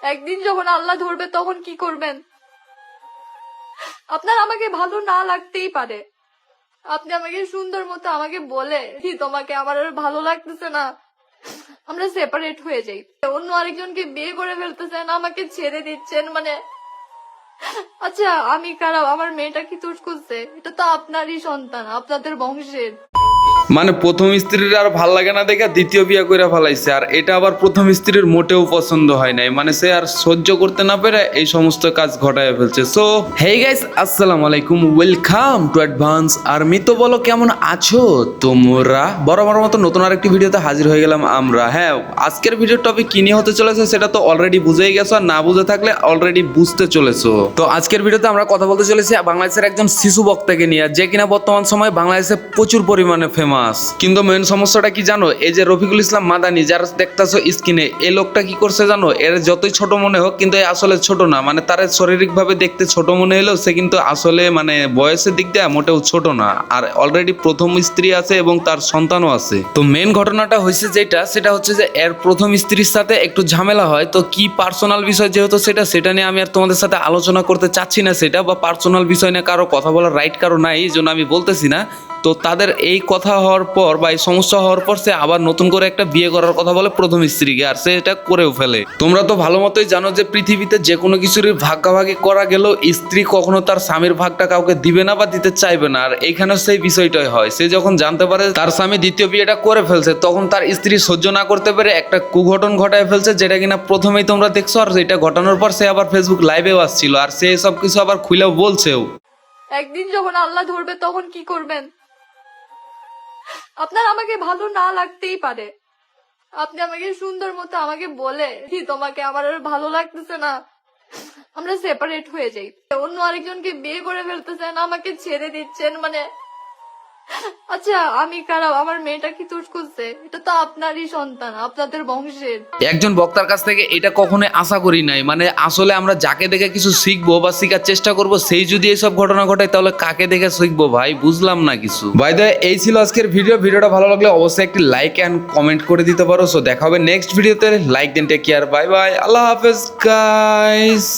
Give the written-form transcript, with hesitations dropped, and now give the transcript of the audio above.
একদিন যখন আল্লাহ ধরবে তখন কি করবেন? আপনার আমাকে ভালো না লাগতেই পারে, আপনি আমাকে সুন্দর মতো আমাকে বলে কি তোমাকে আমার আর ভালো লাগতেছে না, আমরা সেপারেট হয়ে যাই, অন্য আরেকজনকে বিয়ে করে ফেলতেছেন, আমাকে ছেড়ে দিচ্ছেন, মানে আচ্ছা আমি খারাপ, আমার মেয়েটা কি দোষ করছে? এটা তো আপনারই সন্তান, আপনাদের বংশের। মানে প্রথম স্ত্রীর আর ভাল লাগে না দেখে দ্বিতীয় বিয়ে করে ফেলাইছে, আর এটা আবার প্রথম স্ত্রীর মোটেও পছন্দ হয় নাই, মানে সে আর সহ্য করতে না পেরে এই সমস্ত কাজ ঘটায় ফেলছে। সো হেই গাইস, আসসালামু আলাইকুম, ওয়েলকাম টু অ্যাডভান্স আর্মি। তো বলো কেমন আছো তোমরা? বরাবর মতো নতুন আরেকটি ভিডিওতে হাজির হয়ে গেলাম আমরা। হ্যাঁ, আজকের ভিডিওর টপিক কি নিয়ে হতে চলেছে সেটা তো অলরেডি বুঝেই গেছো, আর না বুঝে থাকলে অলরেডি বুঝতে চলেছো। তো আজকের ভিডিওতে আমরা কথা বলতে চলেছি বাংলাদেশের একজন শিশু বক্তাকে নিয়ে, যে কিনা বর্তমান সময়ে বাংলাদেশে প্রচুর পরিমাণে ফেমাস। কিন্তু মেন সমস্যাটা কি জানো? এই যে রফিকুল ইসলাম মাদানি যারা দেখতেছো স্ক্রিনে, এই লোকটা কি করছে জানো? এর যতই ছোট মনে হোক কিন্তু আসলে ছোট না, মানে তার শারীরিকভাবে দেখতে ছোট মনে হলেও সে কিন্তু আসলে মানে বয়সের দিক দিয়ে মোটেও ছোট না, আর অলরেডি প্রথম স্ত্রী আছে এবং তার সন্তানও আছে। তো মেন ঘটনাটা হয়েছে সেটা হচ্ছে যে এর প্রথম স্ত্রীর সাথে একটু ঝামেলা হয়। তো কি পার্সোনাল বিষয় যেহেতু সেটা নিয়ে আমি আর তোমাদের সাথে আলোচনা করতে চাচ্ছি না, সেটা বা পার্সোনাল বিষয় নিয়ে কারো কথা বলার রাইট কারো নাই, এই জন্য আমি বলতেছি না। তো তাদের এই কথা হওয়ার পর বা এই সমস্যা হওয়ার পর সে আবার নতুন করে একটা বিয়ে করার কথা বলে প্রথম স্ত্রীকে, আর সে এটা করেও ফেলে। তোমরা তো ভালো মতোই জানো যে পৃথিবীতে যে কোনো কিছুরই ভাগাভাগি করা গেলেও স্ত্রী কখনো তার স্বামীর ভাগটা কাউকে দিবে না বা দিতে চাইবে না, আর এইখানেও সেই বিষয়টাই হয়। সে যখন জানতে পারে তার স্বামী দ্বিতীয় বিয়েটা করে ফেলছে, তখন তার স্ত্রী সহ্য না করতে পেরে একটা কুঘটন ঘটায় ফেলছে, যেটা কিনা প্রথমেই তোমরা দেখছো। আর এটা ঘটানোর পর সে আবার ফেসবুক লাইভেও আসছিল, আর সে সব কিছু আবার খুলেও বলছেও। একদিন যখন আল্লাহ ধরবে তখন কি করবেন? আপনার আমাকে ভালো না লাগতেই পারে, আপনি আমাকে সুন্দর মতো আমাকে বলে কি তোমাকে আমার আর ভালো লাগতেছে না, আমরা সেপারেট হয়ে যাই, অন্য আরেকজনকে বিয়ে করে ফেলতেছেন, আমাকে ছেড়ে দিচ্ছেন, মানে আচ্ছা আমি খারাপ, আমার মেয়েটা কি দোষ করছে? এটা তো আপনারই সন্তান, আপনাদের বংশের। একজন বক্তার কাছ থেকে এটা কখনোই আশা করি নাই। মানে আসলে আমরা যাকে দেখে কিছু শিখবো বা শেখার চেষ্টা করব, সেই যদি এইসব ঘটনা ঘটায় তাহলে কাকে দেখে শিখবো ভাই? বুঝলাম না কিছু। বাই দ্য ওয়ে, এই ছিল আজকের ভিডিওটা ভালো লাগলে অবশ্যই একটি লাইক এন্ড কমেন্ট করে দিতে পারো। সো দেখা হবে নেক্সট ভিডিওতে। লাইক দেন, টেক কেয়ার, বাই বাই, আল্লাহ হাফেজ গাইস।